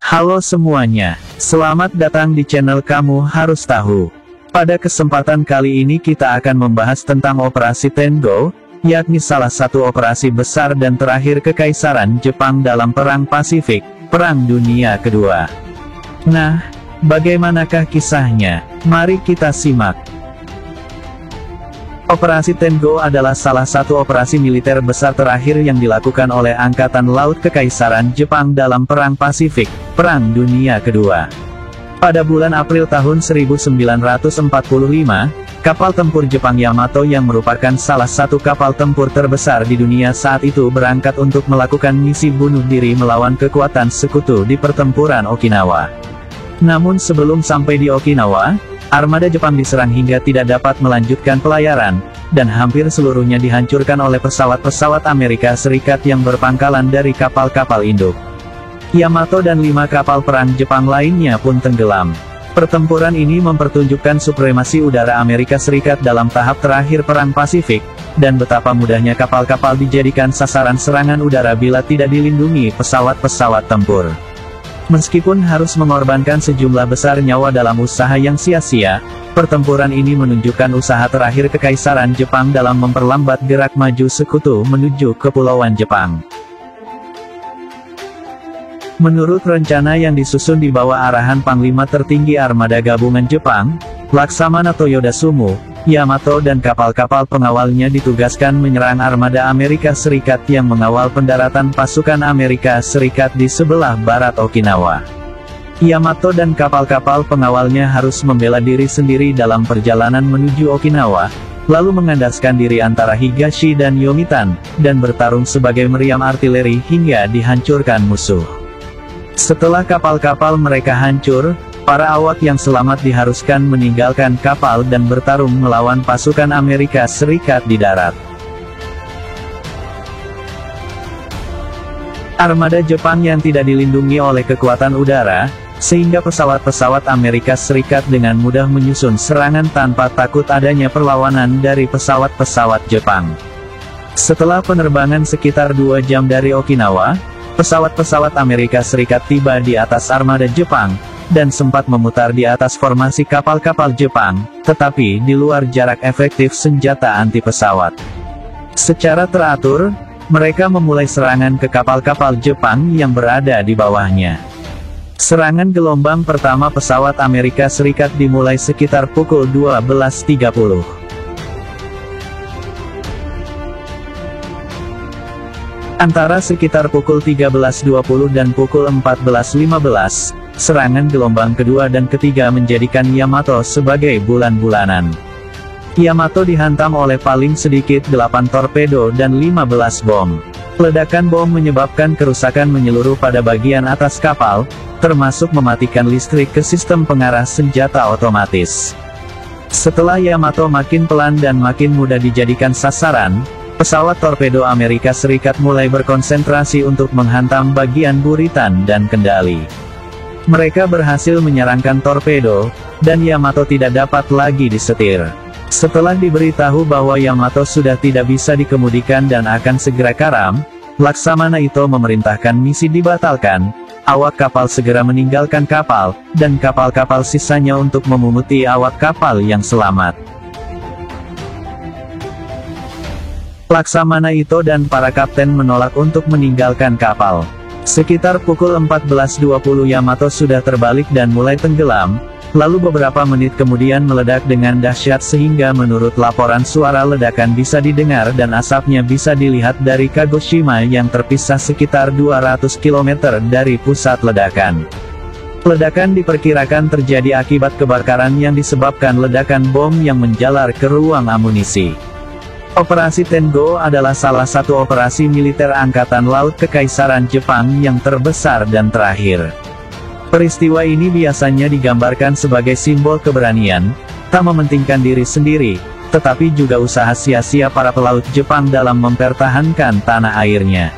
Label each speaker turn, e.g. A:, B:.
A: Halo semuanya, selamat datang di channel Kamu Harus Tahu. Pada kesempatan kali ini kita akan membahas tentang Operasi Tengo, yakni salah satu operasi besar dan terakhir Kekaisaran Jepang dalam Perang Pasifik, Perang Dunia Kedua. Nah, bagaimanakah kisahnya? Mari kita simak. Operasi Tengo adalah salah satu operasi militer besar terakhir yang dilakukan oleh Angkatan Laut Kekaisaran Jepang dalam Perang Pasifik, Perang Dunia Kedua. Pada bulan April tahun 1945, kapal tempur Jepang Yamato yang merupakan salah satu kapal tempur terbesar di dunia saat itu berangkat untuk melakukan misi bunuh diri melawan kekuatan sekutu di pertempuran Okinawa. Namun sebelum sampai di Okinawa, armada Jepang diserang hingga tidak dapat melanjutkan pelayaran, dan hampir seluruhnya dihancurkan oleh pesawat-pesawat Amerika Serikat yang berpangkalan dari kapal-kapal induk. Yamato dan 5 kapal perang Jepang lainnya pun tenggelam. Pertempuran ini mempertunjukkan supremasi udara Amerika Serikat dalam tahap terakhir Perang Pasifik, dan betapa mudahnya kapal-kapal dijadikan sasaran serangan udara bila tidak dilindungi pesawat-pesawat tempur. Meskipun harus mengorbankan sejumlah besar nyawa dalam usaha yang sia-sia, pertempuran ini menunjukkan usaha terakhir Kekaisaran Jepang dalam memperlambat gerak maju sekutu menuju Kepulauan Jepang. Menurut rencana yang disusun di bawah arahan Panglima Tertinggi Armada Gabungan Jepang, Laksamana Toyoda-Sumu, Yamato dan kapal-kapal pengawalnya ditugaskan menyerang armada Amerika Serikat yang mengawal pendaratan pasukan Amerika Serikat di sebelah barat Okinawa. Yamato dan kapal-kapal pengawalnya harus membela diri sendiri dalam perjalanan menuju Okinawa, lalu mengandaskan diri antara Higashi dan Yomitan, dan bertarung sebagai meriam artileri hingga dihancurkan musuh. Setelah kapal-kapal mereka hancur, para awak yang selamat diharuskan meninggalkan kapal dan bertarung melawan pasukan Amerika Serikat di darat. Armada Jepang yang tidak dilindungi oleh kekuatan udara, sehingga pesawat-pesawat Amerika Serikat dengan mudah menyusun serangan tanpa takut adanya perlawanan dari pesawat-pesawat Jepang. Setelah penerbangan sekitar 2 jam dari Okinawa, pesawat-pesawat Amerika Serikat tiba di atas armada Jepang, dan sempat memutar di atas formasi kapal-kapal Jepang, tetapi di luar jarak efektif senjata anti-pesawat. Secara teratur, mereka memulai serangan ke kapal-kapal Jepang yang berada di bawahnya. Serangan gelombang pertama pesawat Amerika Serikat dimulai sekitar pukul 12.30. Antara sekitar pukul 13.20 dan pukul 14.15, serangan gelombang kedua dan ketiga menjadikan Yamato sebagai bulan-bulanan. Yamato dihantam oleh paling sedikit 8 torpedo dan 15 bom. Ledakan bom menyebabkan kerusakan menyeluruh pada bagian atas kapal, termasuk mematikan listrik ke sistem pengarah senjata otomatis. Setelah Yamato makin pelan dan makin mudah dijadikan sasaran, pesawat torpedo Amerika Serikat mulai berkonsentrasi untuk menghantam bagian buritan dan kendali. Mereka berhasil menyerangkan torpedo, dan Yamato tidak dapat lagi disetir. Setelah diberitahu bahwa Yamato sudah tidak bisa dikemudikan dan akan segera karam, Laksamana Ito memerintahkan misi dibatalkan, awak kapal segera meninggalkan kapal, dan kapal-kapal sisanya untuk memunguti awak kapal yang selamat. Laksamana Ito dan para kapten menolak untuk meninggalkan kapal. Sekitar pukul 14.20 Yamato sudah terbalik dan mulai tenggelam, lalu beberapa menit kemudian meledak dengan dahsyat sehingga menurut laporan suara ledakan bisa didengar dan asapnya bisa dilihat dari Kagoshima yang terpisah sekitar 200 km dari pusat ledakan. Ledakan diperkirakan terjadi akibat kebakaran yang disebabkan ledakan bom yang menjalar ke ruang amunisi. Operasi Tengo adalah salah satu operasi militer Angkatan Laut Kekaisaran Jepang yang terbesar dan terakhir. Peristiwa ini biasanya digambarkan sebagai simbol keberanian, tak mementingkan diri sendiri, tetapi juga usaha sia-sia para pelaut Jepang dalam mempertahankan tanah airnya.